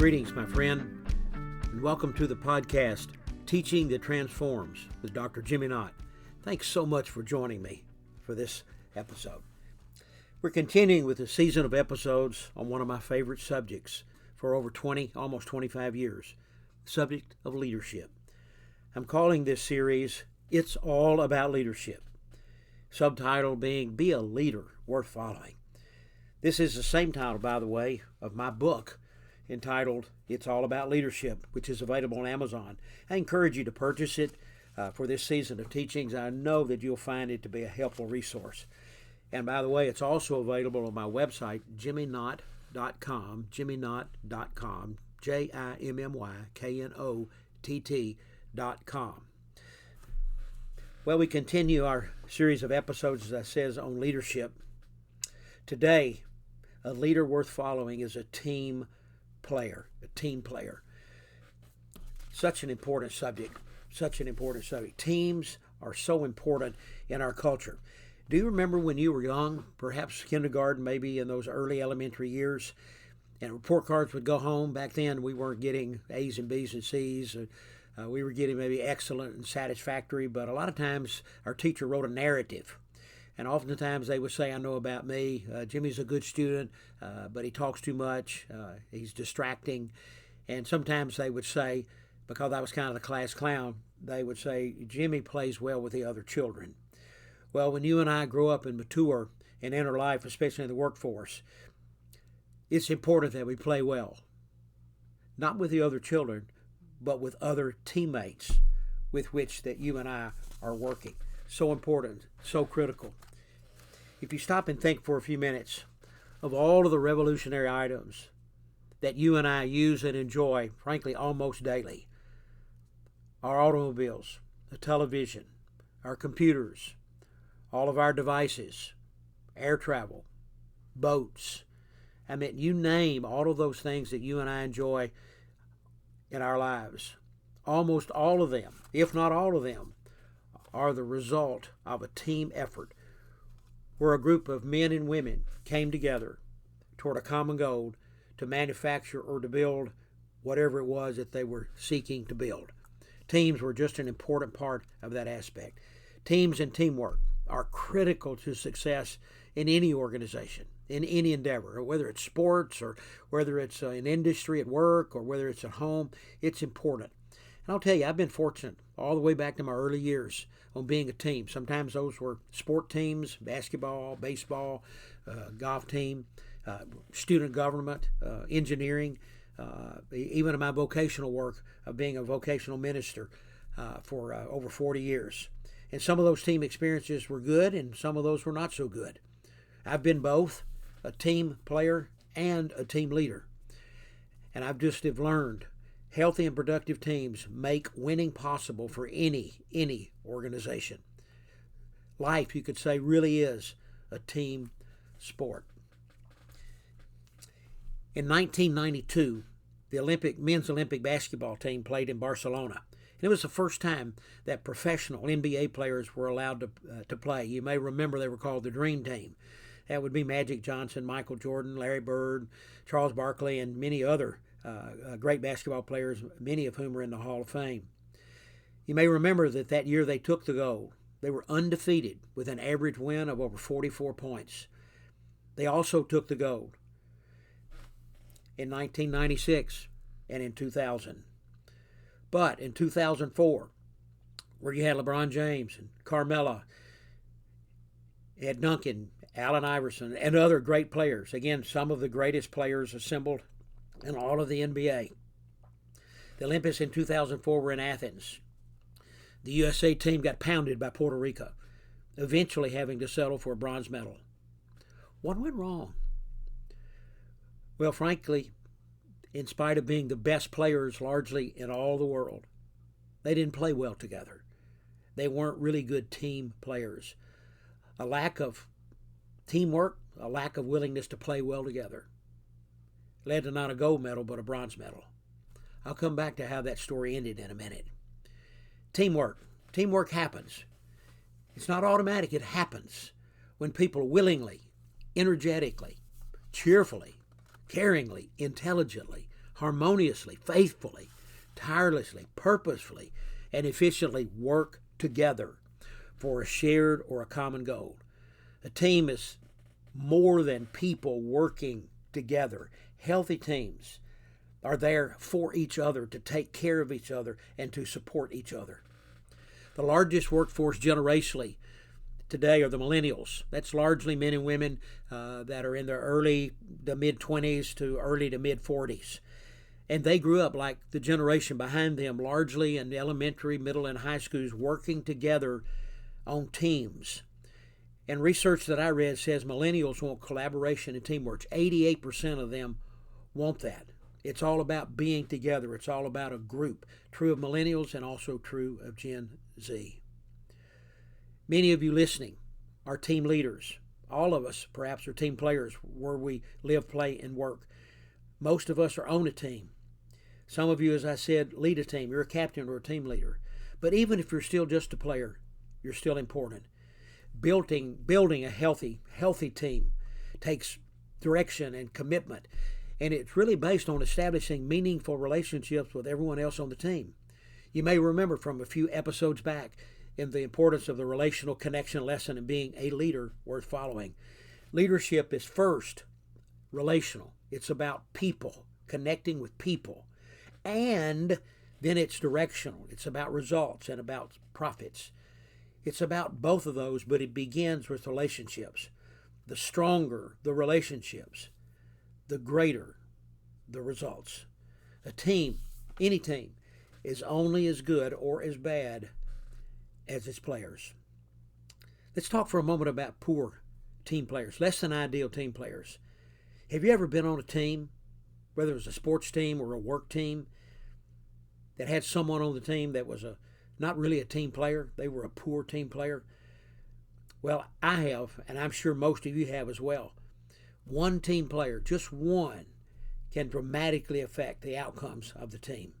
Greetings, my friend, and welcome to the podcast, Teaching That Transforms with Dr. Jimmy Knott. Thanks so much for joining me for this episode. We're continuing with a season of episodes on one of my favorite subjects for over 20, almost 25 years, the subject of leadership. I'm calling this series, It's All About Leadership, subtitle being Be a Leader Worth Following. This is the same title, by the way, of my book entitled It's All About Leadership, which is available on Amazon. I encourage you to purchase it for this season of teachings. I know that you'll find it to be a helpful resource. And by the way, it's also available on my website, jimmyknott.com, jimmyknott.com, jimmyknott.com. Well, we continue our series of episodes, as I says, on leadership. Today, a leader worth following is a team player. Such an important subject. Teams are so important in our culture. Do you remember when you were young, perhaps kindergarten, maybe in those early elementary years, and report cards would go home? Back then, we weren't getting A's and B's and C's. We were getting maybe excellent and satisfactory, but a lot of times our teacher wrote a narrative. And oftentimes they would say, I know about me, Jimmy's a good student, but he talks too much, he's distracting. And sometimes they would say, because I was kind of the class clown, they would say, Jimmy plays well with the other children. Well, when you and I grow up and mature and enter life, especially in the workforce, it's important that we play well. Not with the other children, but with other teammates with which that you and I are working. So important, so critical. If you stop and think for a few minutes of all of the revolutionary items that you and I use and enjoy, frankly, almost daily, our automobiles, the television, our computers, all of our devices, air travel, boats. I mean, you name all of those things that you and I enjoy in our lives. Almost all of them, if not all of them, are the result of a team effort where a group of men and women came together toward a common goal to manufacture or to build whatever it was that they were seeking to build. Teams were just an important part of that aspect. Teams and teamwork are critical to success in any organization, in any endeavor, whether it's sports or whether it's in industry at work or whether it's at home. It's important. And I'll tell you, I've been fortunate all the way back to my early years on being a team. Sometimes those were sport teams, basketball, baseball, golf team, student government, engineering, even in my vocational work of being a vocational minister for over 40 years. And some of those team experiences were good and some of those were not so good. I've been both a team player and a team leader. And I've just have learned healthy and productive teams make winning possible for any organization. Life, you could say, really is a team sport. In 1992, the men's Olympic basketball team played in Barcelona. And it was the first time that professional NBA players were allowed to play. You may remember they were called the Dream Team. That would be Magic Johnson, Michael Jordan, Larry Bird, Charles Barkley, and many other great basketball players, many of whom are in the Hall of Fame. You may remember that year they took the gold. They were undefeated with an average win of over 44 points. They also took the gold in 1996 and in 2000. But in 2004, where you had LeBron James and Carmelo, Ed Duncan, Allen Iverson, and other great players, again, some of the greatest players assembled in all of the NBA. The Olympics in 2004 were in Athens. The USA team got pounded by Puerto Rico, eventually having to settle for a bronze medal. What went wrong? Well, frankly, in spite of being the best players largely in all the world, they didn't play well together. They weren't really good team players. A lack of teamwork, a lack of willingness to play well together led to not a gold medal, but a bronze medal. I'll come back to how that story ended in a minute. Teamwork. Teamwork happens. It's not automatic. It happens when people willingly, energetically, cheerfully, caringly, intelligently, harmoniously, faithfully, tirelessly, purposefully, and efficiently work together for a shared or a common goal. A team is more than people working together. Healthy teams are there for each other, to take care of each other, and to support each other. The largest workforce generationally today are the millennials. That's largely men and women that are in their early to mid-20s to early to mid-40s. And they grew up like the generation behind them, largely in elementary, middle, and high schools, working together on teams. And research that I read says millennials want collaboration and teamwork. 88% of them want that. It's all about being together. It's all about a group. True of millennials and also true of Gen Z. Many of you listening are team leaders. All of us, perhaps, are team players where we live, play, and work. Most of us are on a team. Some of you, as I said, lead a team. You're a captain or a team leader. But even if you're still just a player, you're still important. Building a healthy team takes direction and commitment. And it's really based on establishing meaningful relationships with everyone else on the team. You may remember from a few episodes back in the importance of the relational connection lesson and being a leader worth following. Leadership is first relational. It's about people, connecting with people. And then it's directional. It's about results and about profits. It's about both of those, but it begins with relationships. The stronger the relationships, the greater the results. A team, any team, is only as good or as bad as its players. Let's talk for a moment about poor team players, less than ideal team players. Have you ever been on a team, whether it was a sports team or a work team, that had someone on the team that was not really a team player? They were a poor team player. Well, I have, and I'm sure most of you have as well. One team player, just one, can dramatically affect the outcomes of the team.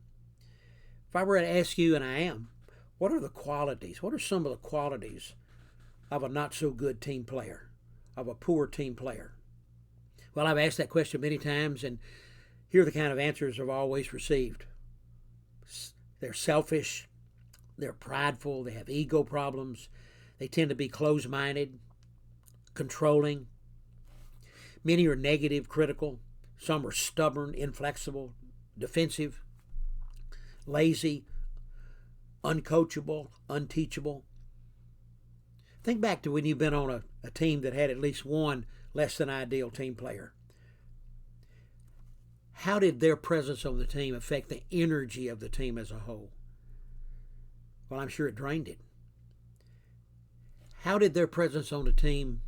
If I were to ask you, and I am, what are the qualities? What are some of the qualities of a not so good team player, of a poor team player? Well, I've asked that question many times, and here are the kind of answers I've always received. They're selfish, they're prideful, they have ego problems, they tend to be closed-minded, controlling. Many are negative, critical. Some are stubborn, inflexible, defensive, lazy, uncoachable, unteachable. Think back to when you've been on a team that had at least one less than ideal team player. How did their presence on the team affect the energy of the team as a whole? Well, I'm sure it drained it. How did their presence on the team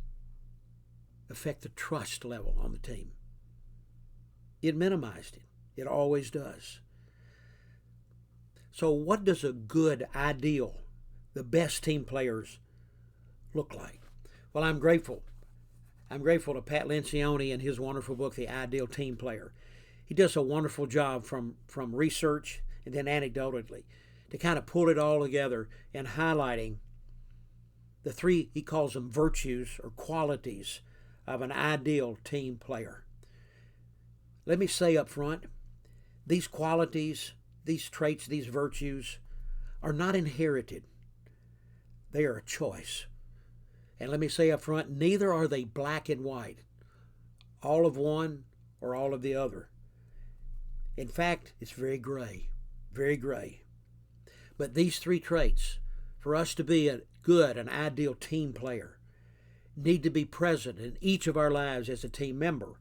affect the trust level on the team? It minimized it. It always does. So what does a good, ideal, the best team players look like? Well, I'm grateful. I'm grateful to Pat Lencioni and his wonderful book, The Ideal Team Player. He does a wonderful job from research and then anecdotally to kind of pull it all together and highlighting the three, he calls them virtues or qualities of an ideal team player. Let me say up front, these qualities, these traits, these virtues are not inherited. They are a choice. And let me say up front, neither are they black and white, all of one or all of the other. In fact, it's very gray, very gray. But these three traits, for us to be a good, an ideal team player, need to be present in each of our lives as a team member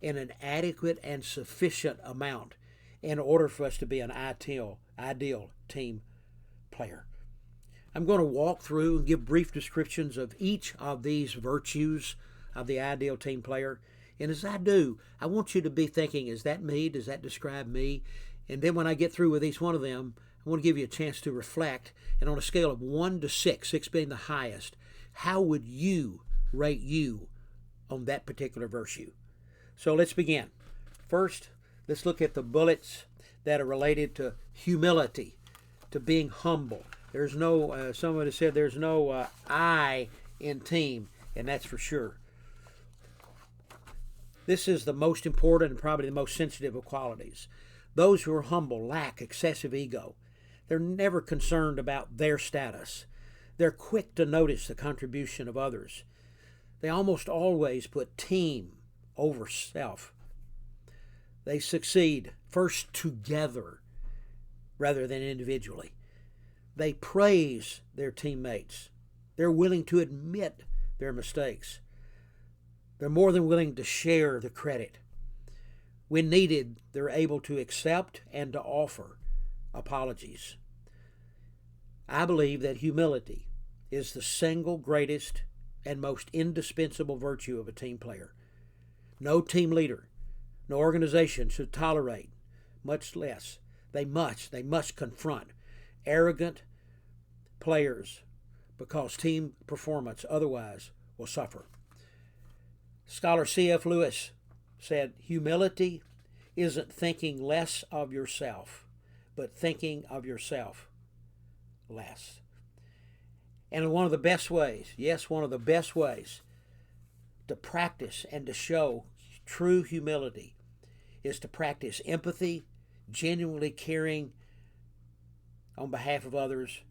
in an adequate and sufficient amount in order for us to be an ideal team player. I'm going to walk through and give brief descriptions of each of these virtues of the ideal team player. And as I do, I want you to be thinking, is that me? Does that describe me? And then when I get through with each one of them, I want to give you a chance to reflect. And on a scale of 1 to 6, 6 being the highest, how would you rate you on that particular virtue? So let's begin. First, let's look at the bullets that are related to humility, to being humble. There's no, someone has said there's no I in team, and that's for sure. This is the most important and probably the most sensitive of qualities. Those who are humble lack excessive ego. They're never concerned about their status. They're quick to notice the contribution of others. They almost always put team over self. They succeed first together rather than individually. They praise their teammates. They're willing to admit their mistakes. They're more than willing to share the credit. When needed, they're able to accept and to offer apologies. I believe that humility is the single greatest and most indispensable virtue of a team player. No team leader, no organization should tolerate, much less they must confront arrogant players, because team performance otherwise will suffer. Scholar C.F. Lewis said, humility isn't thinking less of yourself, but thinking of yourself less. And one of the best ways, yes, one of the best ways to practice and to show true humility is to practice empathy, genuinely caring on behalf of others,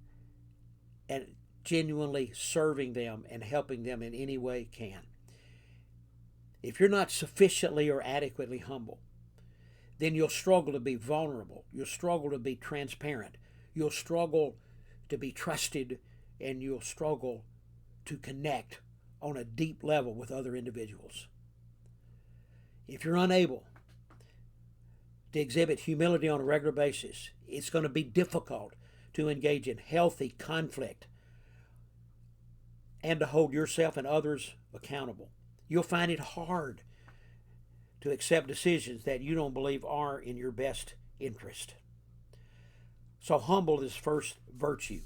and genuinely serving them and helping them in any way can. If you're not sufficiently or adequately humble, then you'll struggle to be vulnerable. You'll struggle to be transparent. You'll struggle to be trusted, and you'll struggle to connect on a deep level with other individuals. If you're unable to exhibit humility on a regular basis, it's going to be difficult to engage in healthy conflict and to hold yourself and others accountable. You'll find it hard to accept decisions that you don't believe are in your best interest. So humble is first virtue.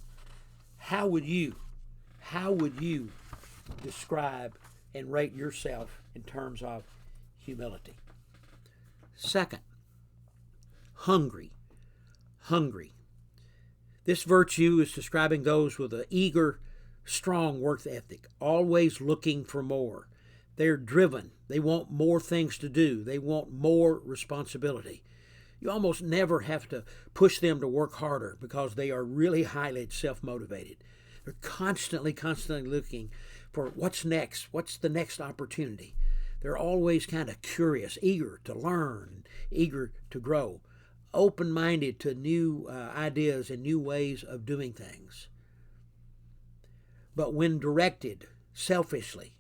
How would you describe and rate yourself in terms of humility? Second, hungry. This virtue is describing those with an eager, strong work ethic, always looking for more. They're driven. They want more things to do. They want more responsibility. You almost never have to push them to work harder because they are really highly self-motivated. They're constantly looking for what's next, what's the next opportunity. They're always kind of curious, eager to learn, eager to grow, open-minded to new ideas and new ways of doing things. But when directed selfishly,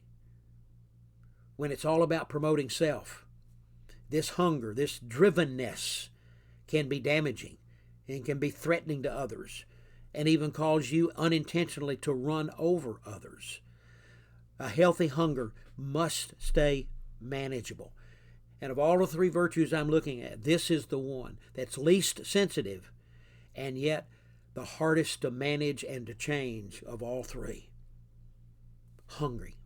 when it's all about promoting self, this hunger, this drivenness can be damaging and can be threatening to others and even cause you unintentionally to run over others. A healthy hunger must stay manageable. And of all the three virtues I'm looking at, this is the one that's least sensitive and yet the hardest to manage and to change of all three. Hungry.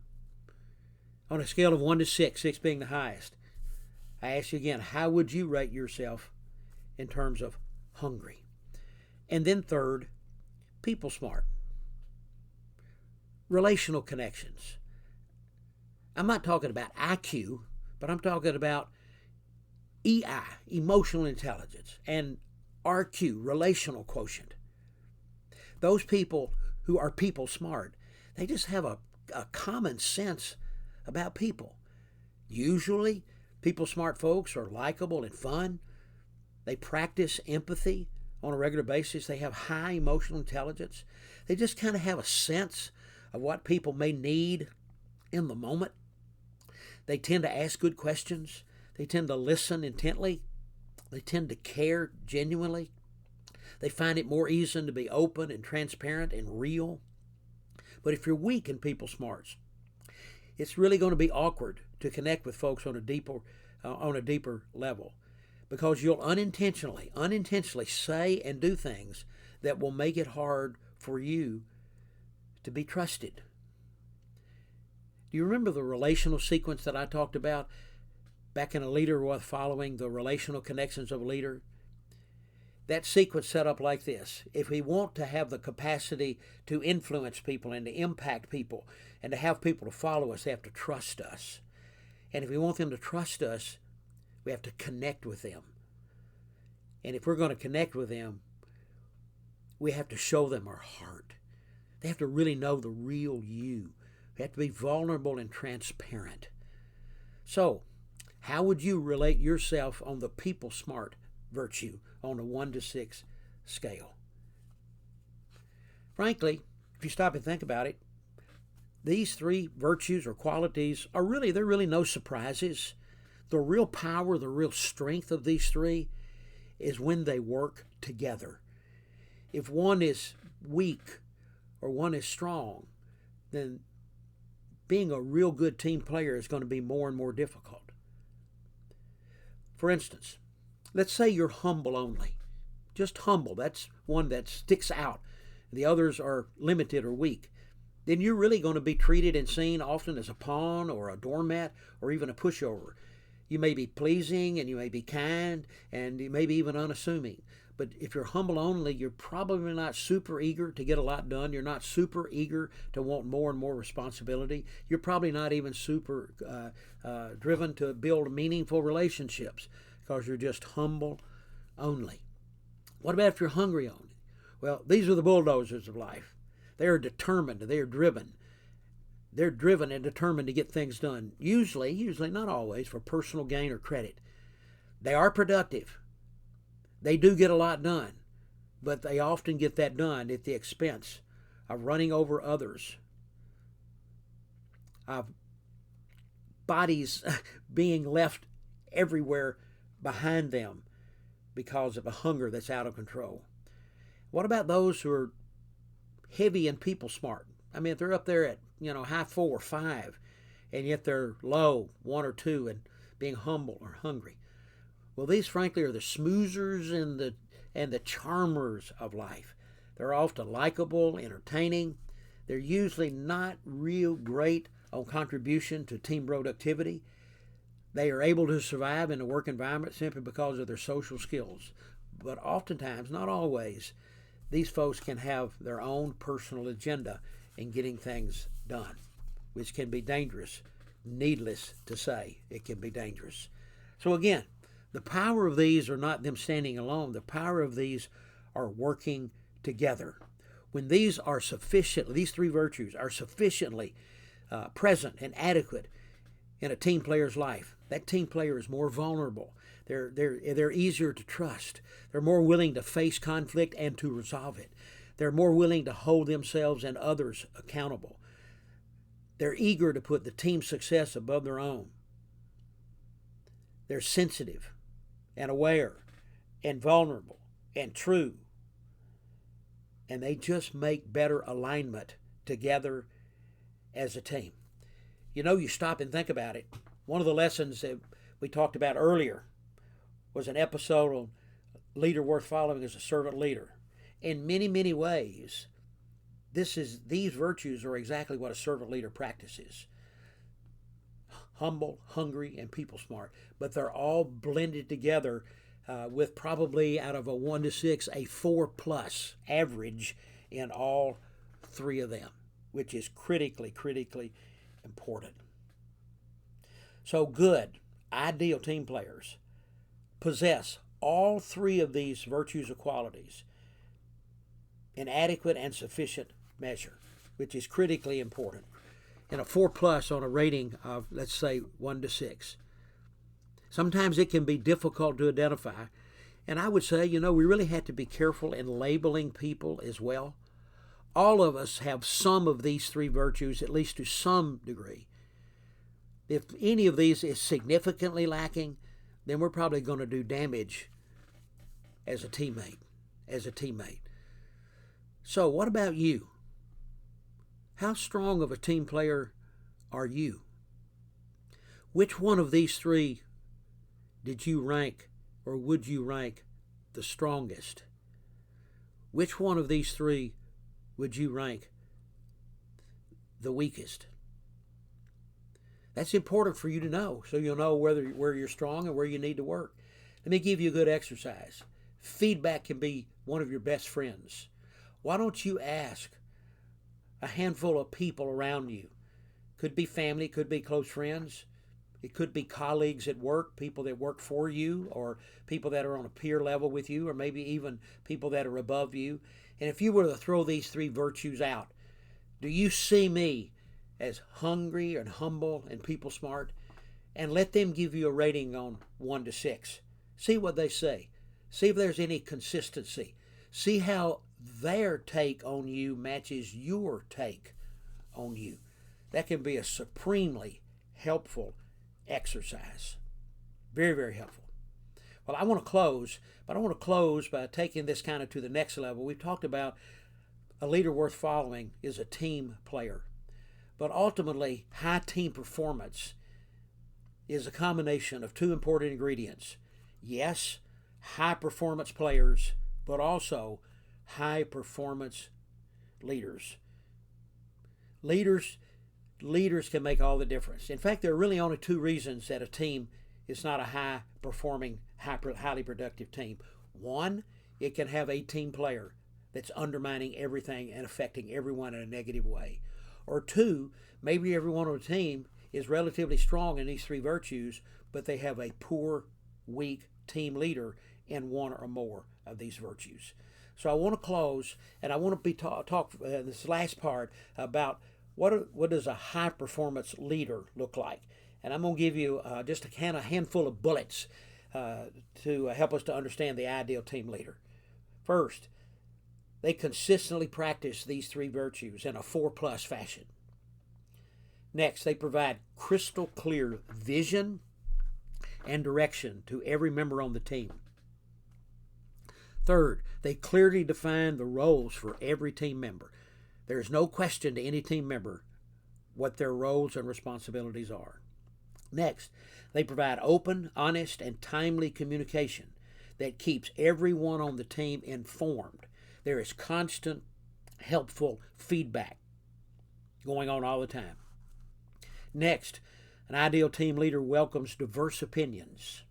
On a scale of 1 to 6, 6 being the highest, I ask you again, how would you rate yourself in terms of hungry? And then third, people smart. Relational connections. I'm not talking about IQ, but I'm talking about EI, emotional intelligence, and RQ, relational quotient. Those people who are people smart, they just have a common sense about people. Usually, people smart folks are likable and fun. They practice empathy on a regular basis. They have high emotional intelligence. They just kind of have a sense of what people may need in the moment. They tend to ask good questions. They tend to listen intently. They tend to care genuinely. They find it more easy to be open and transparent and real. But if you're weak in people smarts, it's really going to be awkward to connect with folks on a deeper level, because you'll unintentionally say and do things that will make it hard for you to be trusted. Do you remember the relational sequence that I talked about back in A Leader Worth Following, the relational connections of a leader? That sequence set up like this. If we want to have the capacity to influence people and to impact people and to have people to follow us, they have to trust us. And if we want them to trust us, we have to connect with them. And if we're going to connect with them, we have to show them our heart. They have to really know the real you. We have to be vulnerable and transparent. So, how would you relate yourself on the people smart virtue on a 1 to 6 scale? Frankly, if you stop and think about it, these three virtues or qualities they're really no surprises. The real power, the real strength of these three is when they work together. If one is weak or one is strong, then being a real good team player is going to be more and more difficult. For instance, let's say you're humble only. Just humble. That's one that sticks out. The others are limited or weak. Then you're really going to be treated and seen often as a pawn or a doormat or even a pushover. You may be pleasing and you may be kind and you may be even unassuming. But if you're humble only, you're probably not super eager to get a lot done. You're not super eager to want more and more responsibility. You're probably not even super driven to build meaningful relationships because you're just humble only. What about if you're hungry only? Well, these are the bulldozers of life. They are determined. They are driven. They're driven and determined to get things done. Usually, not always, for personal gain or credit. They are productive. They do get a lot done, but they often get that done at the expense of running over others, of bodies being left everywhere behind them because of a hunger that's out of control. What about those who are heavy and people smart? I mean, if they're up there at, high 4 or 5, and yet they're low 1 or 2 and being humble or hungry. Well, these, frankly, are the smoozers and the charmers of life. They're often likable, entertaining. They're usually not real great on contribution to team productivity. They are able to survive in a work environment simply because of their social skills. But oftentimes, not always, these folks can have their own personal agenda in getting things done, which can be dangerous. Needless to say, it can be dangerous. So again, the power of these are not them standing alone. The power of these are working together. When these three virtues are sufficiently present and adequate in a team player's life, that team player is more vulnerable. They're easier to trust. They're more willing to face conflict and to resolve it. They're more willing to hold themselves and others accountable. They're eager to put the team's success above their own. They're sensitive and aware and vulnerable and true. And they just make better alignment together as a team. You stop and think about it. One of the lessons that we talked about earlier was an episode on leader worth following as a servant leader. In many, many ways, these virtues are exactly what a servant leader practices. Humble, hungry, and people smart. But they're all blended together with probably out of a 1 to 6, a 4+ average in all three of them, which is critically important. So good, ideal team players possess all three of these virtues or qualities in adequate and sufficient measure, which is critically important. And a 4+ on a rating of, let's say, 1 to 6. Sometimes it can be difficult to identify. And I would say, we really have to be careful in labeling people as well. All of us have some of these three virtues, at least to some degree. If any of these is significantly lacking, then we're probably going to do damage as a teammate. So what about you? How strong of a team player are you? Which one of these three did you rank or would you rank the strongest? Which one of these three would you rank the weakest? That's important for you to know, so you'll know where you're strong and where you need to work. Let me give you a good exercise. Feedback can be one of your best friends. Why don't you ask a handful of people around you? Could be family, could be close friends. It could be colleagues at work, people that work for you, or people that are on a peer level with you, or maybe even people that are above you. And if you were to throw these three virtues out, do you see me as hungry and humble and people smart? And let them give you a rating on 1 to 6. See what they say. See if there's any consistency. See how their take on you matches your take on you. That can be a supremely helpful exercise. Very, very helpful. Well, I want to close, but I want to close by taking this kind of to the next level. We've talked about a leader worth following is a team player. But ultimately, high team performance is a combination of two important ingredients. Yes, high performance players, but also high performance leaders. Leaders can make all the difference. In fact, there are really only two reasons that a team is not a high performing, highly productive team. One, it can have a team player that's undermining everything and affecting everyone in a negative way. Or two, maybe everyone on the team is relatively strong in these three virtues, but they have a poor, weak team leader in one or more of these virtues. So I want to close, and I want to be talk this last part about what does a high performance leader look like. And I'm going to give you just a handful of bullets to help us to understand the ideal team leader. First, they consistently practice these three virtues in a 4+ fashion. Next, they provide crystal clear vision and direction to every member on the team. Third, they clearly define the roles for every team member. There is no question to any team member what their roles and responsibilities are. Next, they provide open, honest, and timely communication that keeps everyone on the team informed. There is constant, helpful feedback going on all the time. Next, an ideal team leader welcomes diverse opinions.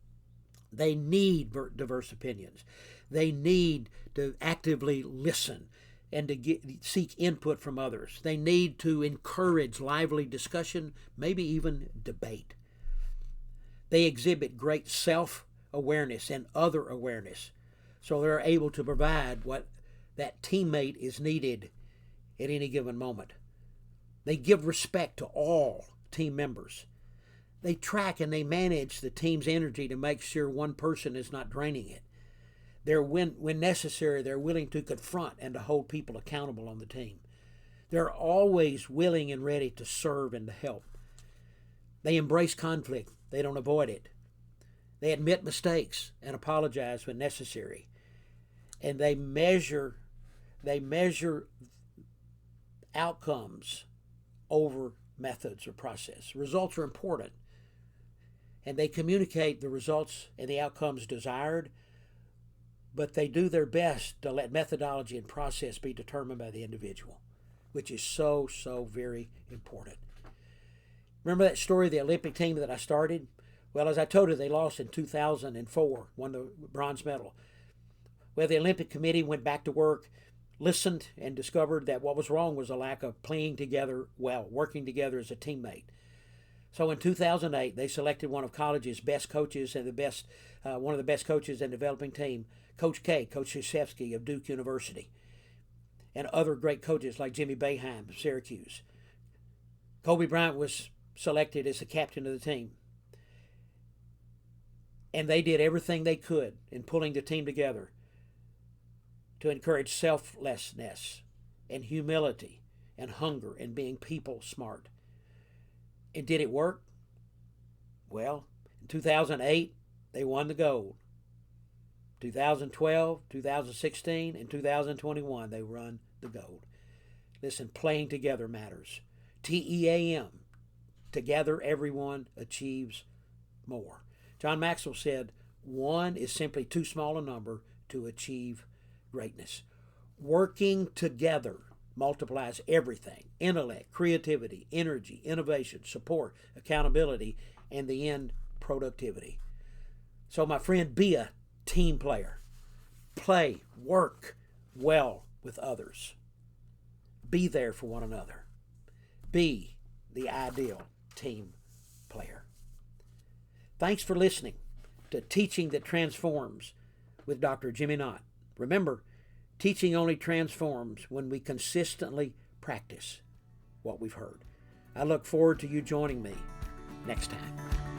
They need diverse opinions. They need to actively listen and to seek input from others. They need to encourage lively discussion, maybe even debate. They exhibit great self-awareness and other awareness, so they're able to provide what that teammate is needed at any given moment. They give respect to all team members. They track and they manage the team's energy to make sure one person is not draining it. When necessary, they're willing to confront and to hold people accountable on the team. They're always willing and ready to serve and to help. They embrace conflict. They don't avoid it. They admit mistakes and apologize when necessary. And they measure outcomes over methods or process. Results are important. And they communicate the results and the outcomes desired, but they do their best to let methodology and process be determined by the individual, which is so very important. Remember that story of the Olympic team that I started? Well, as I told you, they lost in 2004, won the bronze medal. Well, the Olympic Committee went back to work, listened, and discovered that what was wrong was a lack of playing together well, working together as a teammate. So in 2008, they selected one of college's best coaches and one of the best coaches in the developing team, Coach K, Coach Krzyzewski of Duke University, and other great coaches like Jimmy Boeheim of Syracuse. Kobe Bryant was selected as the captain of the team. And they did everything they could in pulling the team together to encourage selflessness and humility and hunger and being people smart. And did it work? Well, in 2008, they won the gold. 2012, 2016, and 2021, they won the gold. Listen, playing together matters. TEAM, together everyone achieves more. John Maxwell said, one is simply too small a number to achieve greatness. Working together multiplies everything: intellect, creativity, energy, innovation, support, accountability, and the end, productivity. So my friend, be a team player. Play, work well with others. Be there for one another. Be the ideal team player. Thanks for listening to Teaching That Transforms with Dr. Jimmy Knott. Remember, teaching only transforms when we consistently practice what we've heard. I look forward to you joining me next time.